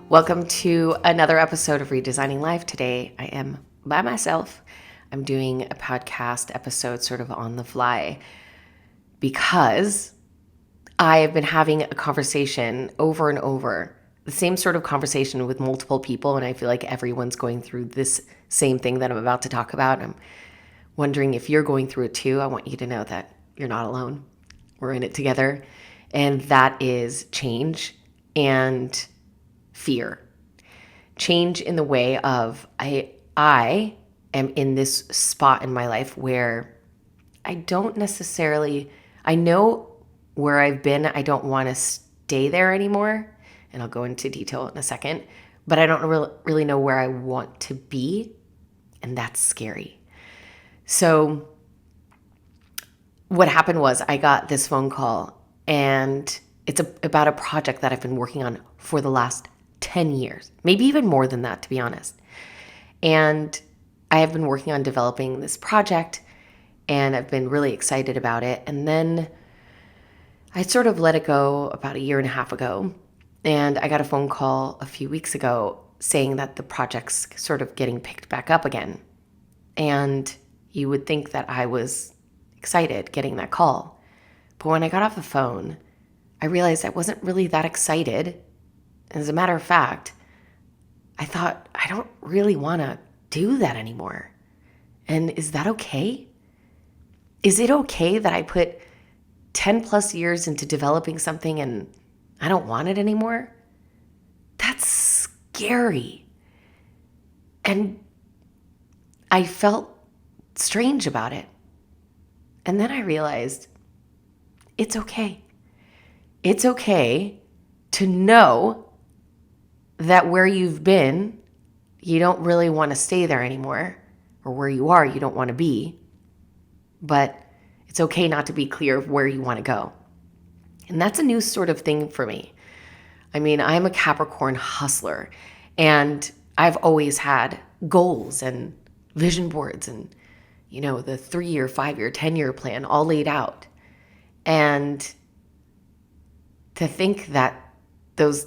Welcome to another episode of Redesigning Life. Today I am by myself. I'm doing a podcast episode sort of on the fly because I have been having a conversation over and over, the same sort of conversation with multiple people, and I feel like everyone's going through this same thing that I'm about to talk about. I'm wondering if you're going through it too. I want you to know that you're not alone. We're in it together. And that is change and fear. Change in the way of I am in this spot in my life where I know where I've been. I don't want to stay there anymore. And I'll go into detail in a second, but I don't really know where I want to be. And that's scary. So what happened was I got this phone call, and it's about a project that I've been working on for the last 10 years, maybe even more than that, to be honest. And I have been working on developing this project, and I've been really excited about it. And then I sort of let it go about a year and a half ago, and I got a phone call a few weeks ago saying that the project's sort of getting picked back up again. And you would think that I was excited getting that call. But when I got off the phone, I realized I wasn't really that excited. As a matter of fact, I thought, I don't really want to do that anymore. And is that okay? Is it okay that I put 10 plus years into developing something and I don't want it anymore? That's scary. And I felt strange about it. And then I realized it's okay. It's okay to know that where you've been, you don't really want to stay there anymore, or where you are, you don't want to be. But it's okay not to be clear of where you want to go. And that's a new sort of thing for me. I mean, I'm a Capricorn hustler, and I've always had goals and vision boards and, the 3-year, 5-year, 10-year plan all laid out. And to think that those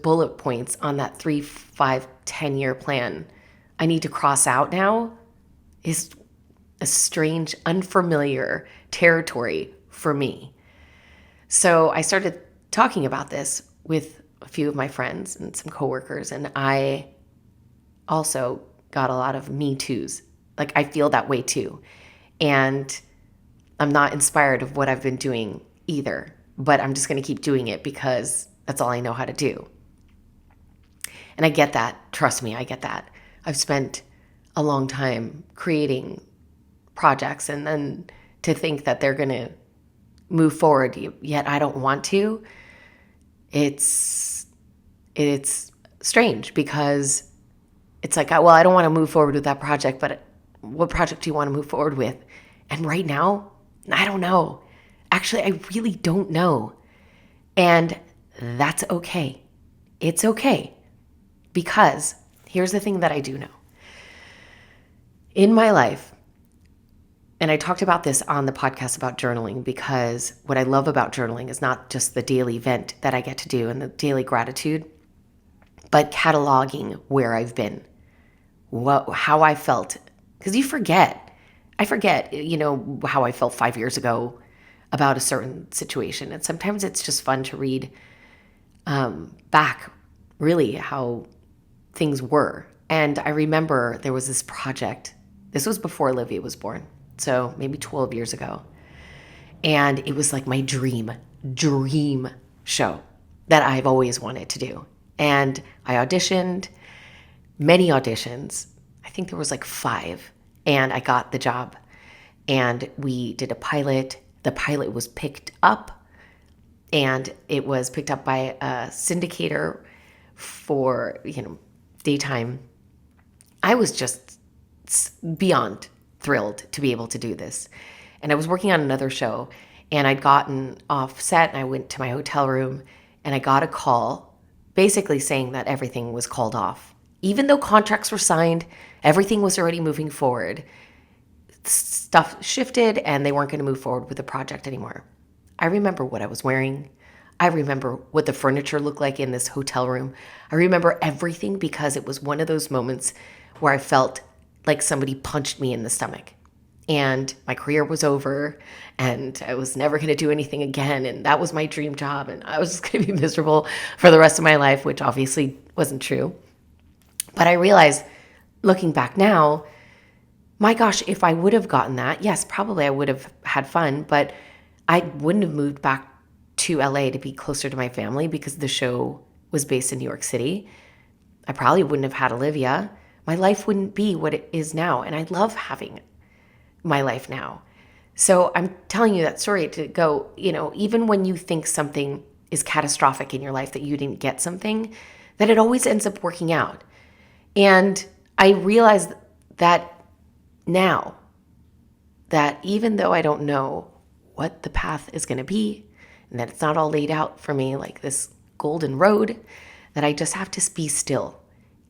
bullet points on that 3, 5, 10-year plan I need to cross out now is a strange, unfamiliar territory for me. So I started talking about this with a few of my friends and some coworkers, and I also got a lot of me toos. Like, I feel that way too. And I'm not inspired of what I've been doing either, but I'm just going to keep doing it because that's all I know how to do. And I get that. Trust me, I get that. I've spent a long time creating projects, and then to think that they're going to move forward, yet I don't want to, it's strange, because it's like, well, I don't want to move forward with that project, but what project do you want to move forward with? And right now, I don't know. Actually, I really don't know. And that's okay. It's okay. Because here's the thing that I do know. In my life, and I talked about this on the podcast about journaling, because what I love about journaling is not just the daily event that I get to do and the daily gratitude, but cataloging where I've been, how I felt. Because I forget, how I felt 5 years ago about a certain situation. And sometimes it's just fun to read back really how things were. And I remember there was this project. This was before Olivia was born, so maybe 12 years ago. And it was like my dream show that I've always wanted to do. And I auditioned, many auditions. I think there was like 5. And I got the job. And we did a pilot. The pilot was picked up. And it was picked up by a syndicator for, daytime. I was just beyond thrilled to be able to do this. And I was working on another show, and I'd gotten off set, and I went to my hotel room, and I got a call basically saying that everything was called off. Even though contracts were signed, everything was already moving forward. Stuff shifted, and they weren't going to move forward with the project anymore. I remember what I was wearing. I remember what the furniture looked like in this hotel room. I remember everything because it was one of those moments where I felt like somebody punched me in the stomach and my career was over and I was never going to do anything again. And that was my dream job. And I was just going to be miserable for the rest of my life, which obviously wasn't true. But I realized looking back now, my gosh, if I would have gotten that, yes, probably I would have had fun, but I wouldn't have moved back to LA to be closer to my family because the show was based in New York City. I probably wouldn't have had Olivia. My life wouldn't be what it is now. And I love having my life now. So I'm telling you that story to go, even when you think something is catastrophic in your life, that you didn't get something, that it always ends up working out. And I realize that now, that even though I don't know what the path is going to be, and that it's not all laid out for me like this golden road, that I just have to be still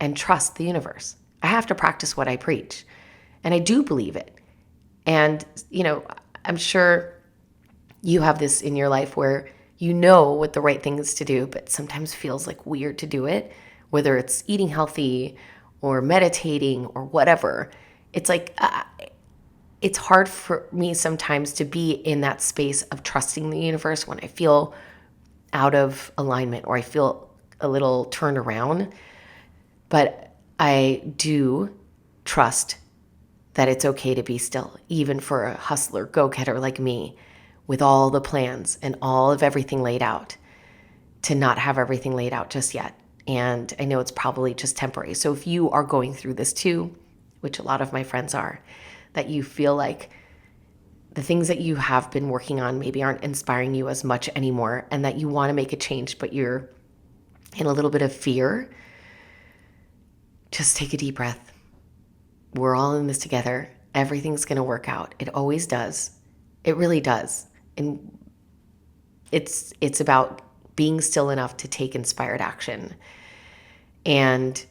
and trust the universe. I have to practice what I preach. And I do believe it. And, I'm sure you have this in your life where you know what the right thing is to do, but sometimes feels like weird to do it, whether it's eating healthy or meditating or whatever. It's like, it's hard for me sometimes to be in that space of trusting the universe when I feel out of alignment or I feel a little turned around. But I do trust that it's okay to be still, even for a hustler, go-getter like me, with all the plans and all of everything laid out, to not have everything laid out just yet. And I know it's probably just temporary. So if you are going through this too, which a lot of my friends are, that you feel like the things that you have been working on maybe aren't inspiring you as much anymore, and that you want to make a change, but you're in a little bit of fear, just take a deep breath. We're all in this together. Everything's going to work out. It always does. It really does. And it's about being still enough to take inspired action. And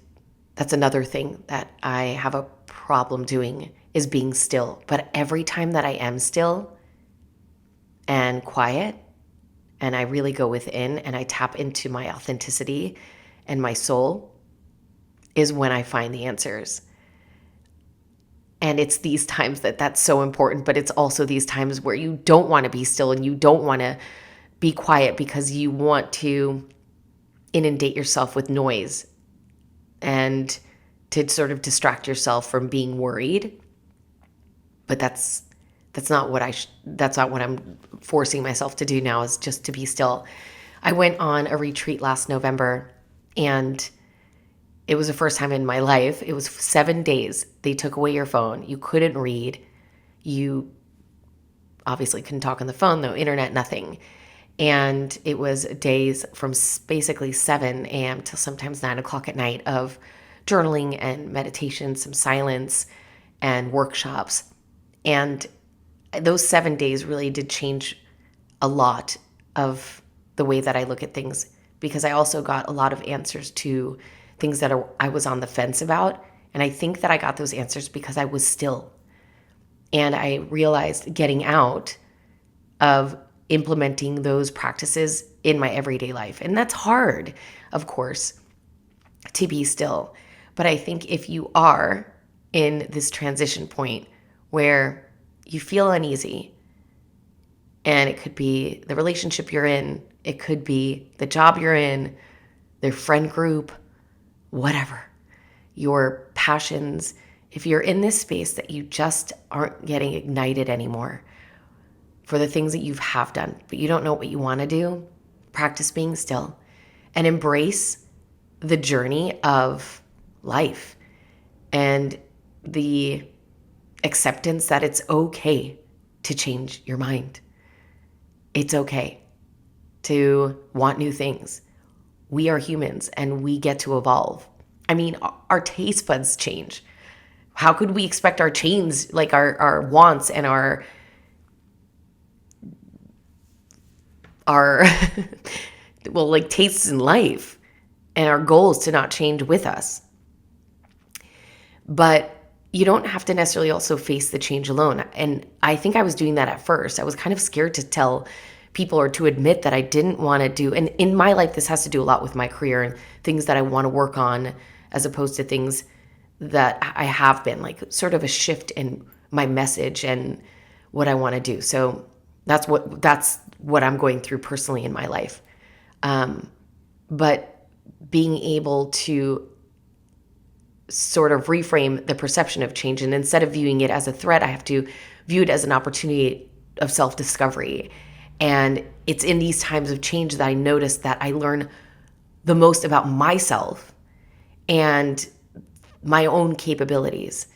that's another thing that I have a problem doing, is being still. But every time that I am still and quiet, and I really go within and I tap into my authenticity and my soul, is when I find the answers. And it's these times that's so important, but it's also these times where you don't want to be still and you don't want to be quiet because you want to inundate yourself with noise and to sort of distract yourself from being worried. But that's not what that's not what I'm forcing myself to do now, is just to be still. I went on a retreat last November, and it was the first time in my life. It was 7 days. They took away your phone. You couldn't read. You obviously couldn't talk on the phone, no internet, nothing. And it was days from basically 7 a.m. till sometimes 9 o'clock at night of journaling and meditation, some silence and workshops. And those 7 days really did change a lot of the way that I look at things, because I also got a lot of answers to things that I was on the fence about. And I think that I got those answers because I was still. And I realized getting out of implementing those practices in my everyday life. And that's hard, of course, to be still. But I think if you are in this transition point where you feel uneasy, and it could be the relationship you're in, it could be the job you're in, their friend group, whatever, your passions, if you're in this space that you just aren't getting ignited anymore for the things that you have done, but you don't know what you want to do, practice being still and embrace the journey of life and the acceptance that it's okay to change your mind. It's okay to want new things. We are humans and we get to evolve. I mean, our taste buds change. How could we expect our chains, like our wants and our well, like tastes in life and our goals to not change with us? But you don't have to necessarily also face the change alone. And I think I was doing that at first. I was kind of scared to tell people, or to admit that I didn't want to do. And in my life, this has to do a lot with my career and things that I want to work on, as opposed to things that I have been, like sort of a shift in my message and what I want to do. So that's what I'm going through personally in my life. But being able to sort of reframe the perception of change, and instead of viewing it as a threat, I have to view it as an opportunity of self-discovery. And it's in these times of change that I notice that I learn the most about myself and my own capabilities,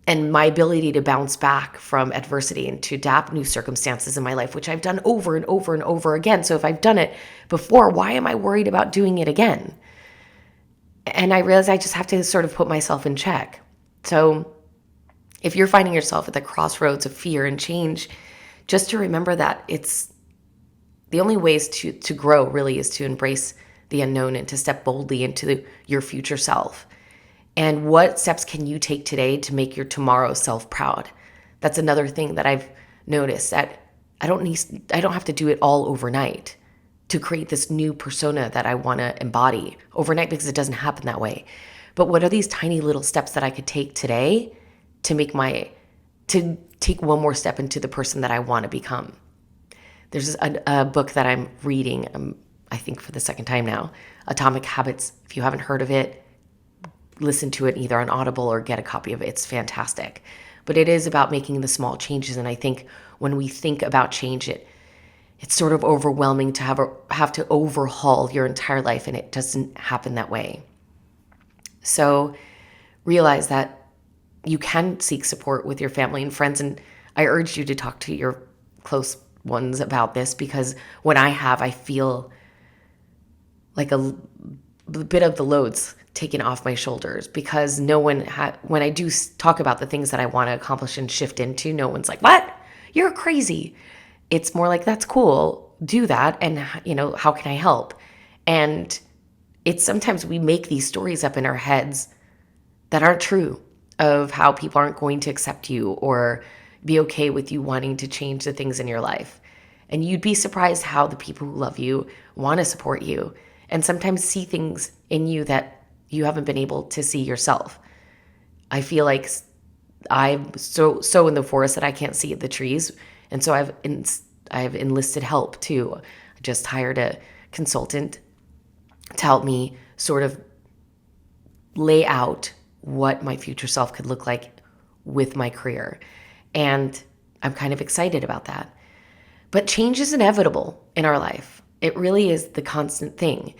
and my ability to bounce back from adversity and to adapt new circumstances in my life, which I've done over and over and over again. So if I've done it before, why am I worried about doing it again? And I realize I just have to sort of put myself in check. So if you're finding yourself at the crossroads of fear and change, just to remember that it's the only ways to grow really is to embrace the unknown and to step boldly into your future self. And what steps can you take today to make your tomorrow self proud? That's another thing that I've noticed, that I don't have to do it all overnight to create this new persona that I want to embody overnight, because it doesn't happen that way. But what are these tiny little steps that I could take today to take one more step into the person that I want to become? There's a book that I'm reading, I think for the second time now, Atomic Habits. If you haven't heard of it, listen to it either on Audible or get a copy of it. It's fantastic. But it is about making the small changes. And I think when we think about change, it's sort of overwhelming to have to overhaul your entire life, and it doesn't happen that way. So realize that you can seek support with your family and friends. And I urge you to talk to your close ones about this, because when I feel like a bit of the loads taken off my shoulders, because when I do talk about the things that I want to accomplish and shift into, no one's like, "What? You're crazy." It's more like, "That's cool. Do that. And how can I help?" And it's sometimes we make these stories up in our heads that aren't true, of how people aren't going to accept you or be okay with you wanting to change the things in your life. And you'd be surprised how the people who love you want to support you and sometimes see things in you that you haven't been able to see yourself. I feel like I'm so in the forest that I can't see the trees. And so I've enlisted help too. I just hired a consultant to help me sort of lay out what my future self could look like with my career. And I'm kind of excited about that. But change is inevitable in our life. It really is the constant thing.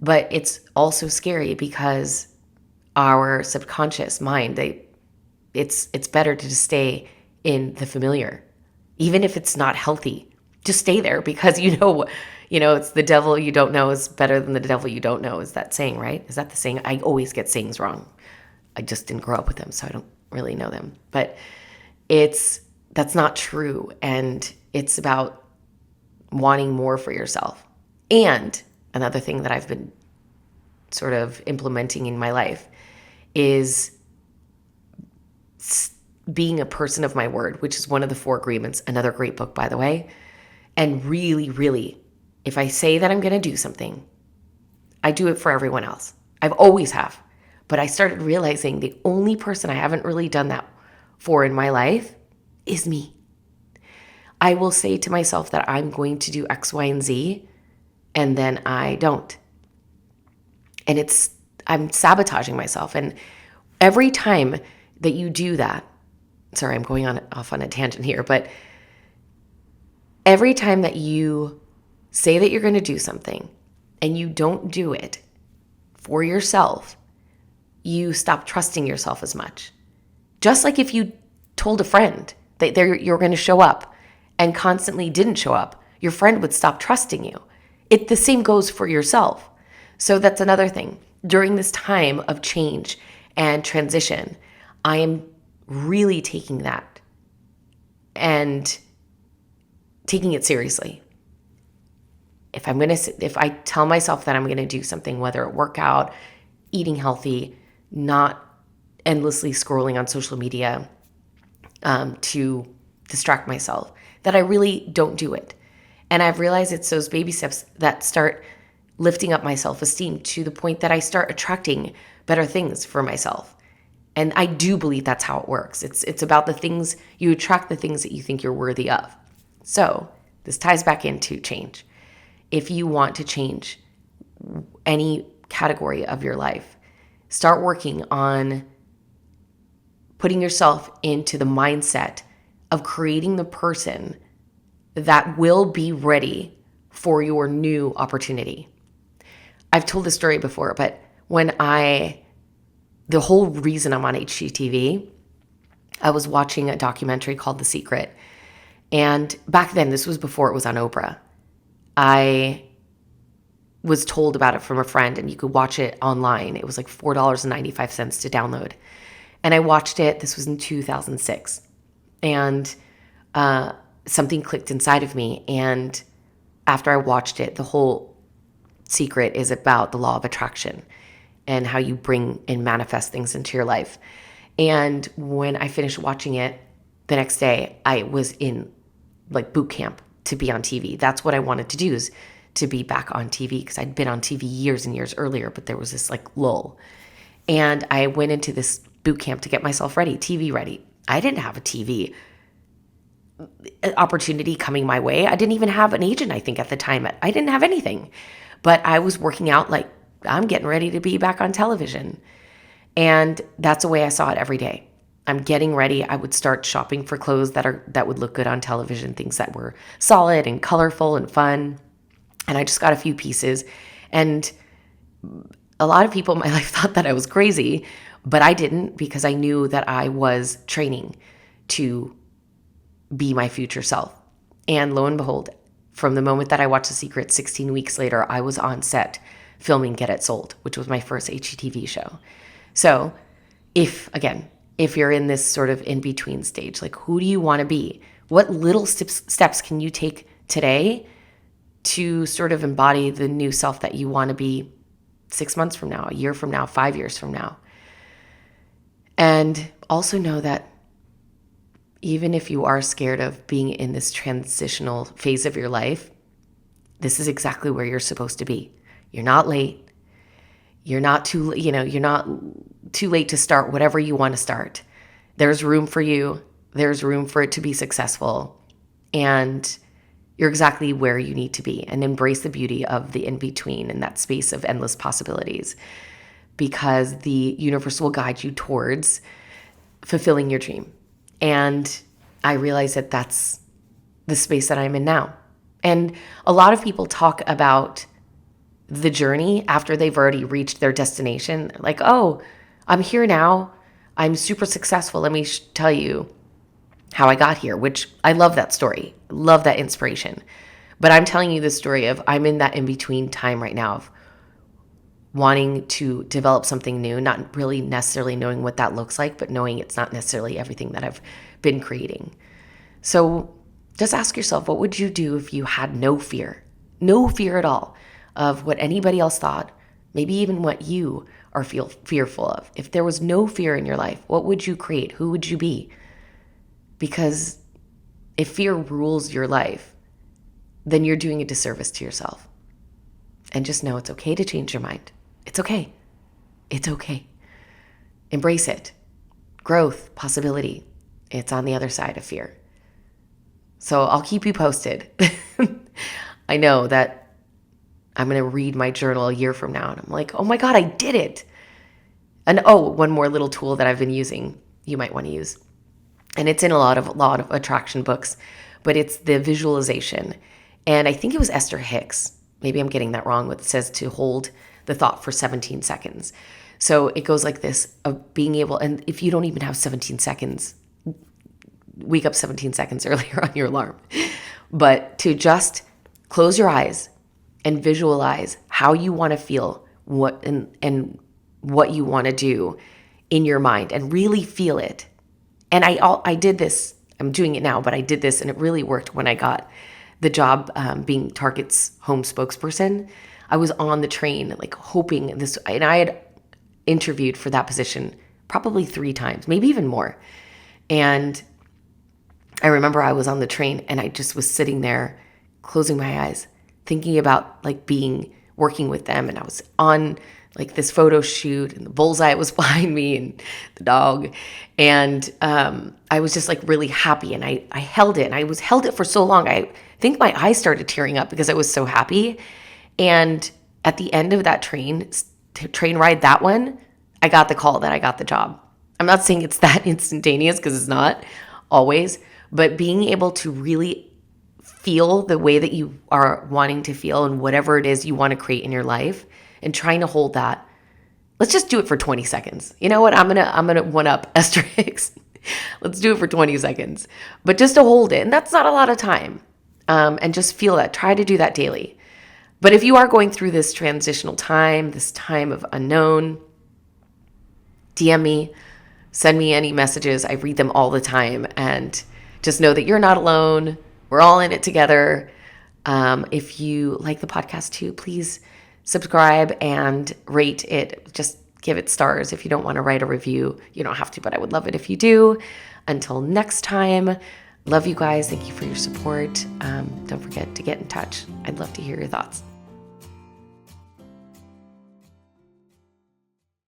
But it's also scary because our subconscious mind, it's better to just stay in the familiar. Even if it's not healthy, just stay there, because it's the devil you don't know is better than the devil you don't know, is that saying, right? Is that the saying? I always get sayings wrong. I just didn't grow up with them, so I don't really know them. But that's not true. And it's about wanting more for yourself. And another thing that I've been sort of implementing in my life is being a person of my word, which is one of the 4 agreements, another great book, by the way. And really, really, if I say that I'm going to do something, I do it for everyone else. I've always have. But I started realizing the only person I haven't really done that for in my life is me. I will say to myself that I'm going to do X, Y, and Z, and then I don't. And I'm sabotaging myself. And every time that you do that, sorry, I'm going off on a tangent here, but every time that you say that you're going to do something and you don't do it for yourself, you stop trusting yourself as much. Just like if you told a friend that you're going to show up and constantly didn't show up, your friend would stop trusting you. The same goes for yourself. So that's another thing. During this time of change and transition, I am really taking that and taking it seriously. If I tell myself that I'm going to do something, whether it workout, eating healthy, not endlessly scrolling on social media to distract myself, that I really don't do it. And I've realized it's those baby steps that start lifting up my self-esteem to the point that I start attracting better things for myself. And I do believe that's how it works. It's about the things, you attract the things that you think you're worthy of. So this ties back into change. If you want to change any category of your life, start working on putting yourself into the mindset of creating the person that will be ready for your new opportunity. I've told this story before, but the whole reason I'm on HGTV, I was watching a documentary called The Secret. And back then, this was before it was on Oprah. I was told about it from a friend, and you could watch it online. It was like $4.95 to download. And I watched it. This was in 2006. And something clicked inside of me. And after I watched it, the whole secret is about the law of attraction and how you bring and manifest things into your life. And when I finished watching it, the next day, I was in like boot camp to be on TV. That's what I wanted to do, is to be back on TV, because I'd been on TV years and years earlier, but there was this like lull. And I went into this boot camp to get myself ready, TV ready. I didn't have a TV opportunity coming my way. I didn't even have an agent, I think, at the time. I didn't have anything, but I was working out like I'm getting ready to be back on television. And that's the way I saw it every day. I'm getting ready. I would start shopping for clothes that would look good on television, things that were solid and colorful and fun. And I just got a few pieces. And a lot of people in my life thought that I was crazy, but I didn't, because I knew that I was training to be my future self. And lo and behold, from the moment that I watched The Secret, 16 weeks later, I was on set filming Get It Sold, which was my first HGTV show. So if you're in this sort of in-between stage, like, who do you want to be? What little steps can you take today to sort of embody the new self that you want to be 6 months from now, a year from now, 5 years from now? And also know that even if you are scared of being in this transitional phase of your life, this is exactly where you're supposed to be. You're not late. You're not too late to start whatever you want to start. There's room for you. There's room for it to be successful. And you're exactly where you need to be, and embrace the beauty of the in-between and that space of endless possibilities, because the universe will guide you towards fulfilling your dream. And I realize that that's the space that I'm in now. And a lot of people talk about the journey after they've already reached their destination. Like, oh, I'm here now. I'm super successful. Let me tell you how I got here, which I love that story. Love that inspiration. But I'm telling you the story of I'm in that in-between time right now of wanting to develop something new, not really necessarily knowing what that looks like, but knowing it's not necessarily everything that I've been creating. So just ask yourself, what would you do if you had no fear at all of what anybody else thought, maybe even what you are fearful of? If there was no fear in your life, what would you create? Who would you be? Because if fear rules your life, then you're doing a disservice to yourself. And just know it's okay to change your mind. It's okay. It's okay. Embrace it. Growth, possibility. It's on the other side of fear. So I'll keep you posted. I know that I'm going to read my journal a year from now, and I'm like, oh my God, I did it. And one more little tool that I've been using, you might want to use. And it's in a lot of attraction books, but it's the visualization. And I think it was Esther Hicks. Maybe I'm getting that wrong, but it says to hold the thought for 17 seconds. So it goes like this, of being able, and if you don't even have 17 seconds, wake up 17 seconds earlier on your alarm. But to just close your eyes and visualize how you want to feel, what and what you want to do in your mind, and really feel it. And I did this, I'm doing it now, but I did this and it really worked when I got the job being Target's home spokesperson. I was on the train, like hoping this, and I had interviewed for that position probably 3 times, maybe even more. And I remember I was on the train and I just was sitting there closing my eyes, thinking about like working with them. And I was on like this photo shoot and the bullseye was behind me and the dog. And I was just like really happy, and I held it, and held it for so long. I think my eyes started tearing up because I was so happy. And at the end of that train ride, that one, I got the call that I got the job. I'm not saying it's that instantaneous because it's not always, but being able to really feel the way that you are wanting to feel and whatever it is you want to create in your life, and trying to hold that. Let's just do it for 20 seconds. You know what? I'm gonna one up Esther Hicks. Let's do it for 20 seconds. But just to hold it, and that's not a lot of time. And just feel that. Try to do that daily. But if you are going through this transitional time, this time of unknown, DM me, send me any messages. I read them all the time. And just know that you're not alone. We're all in it together. If you like the podcast too, please subscribe and rate it. Just give it stars. If you don't want to write a review, you don't have to, but I would love it if you do. Until next time, love you guys. Thank you for your support. Don't forget to get in touch. I'd love to hear your thoughts.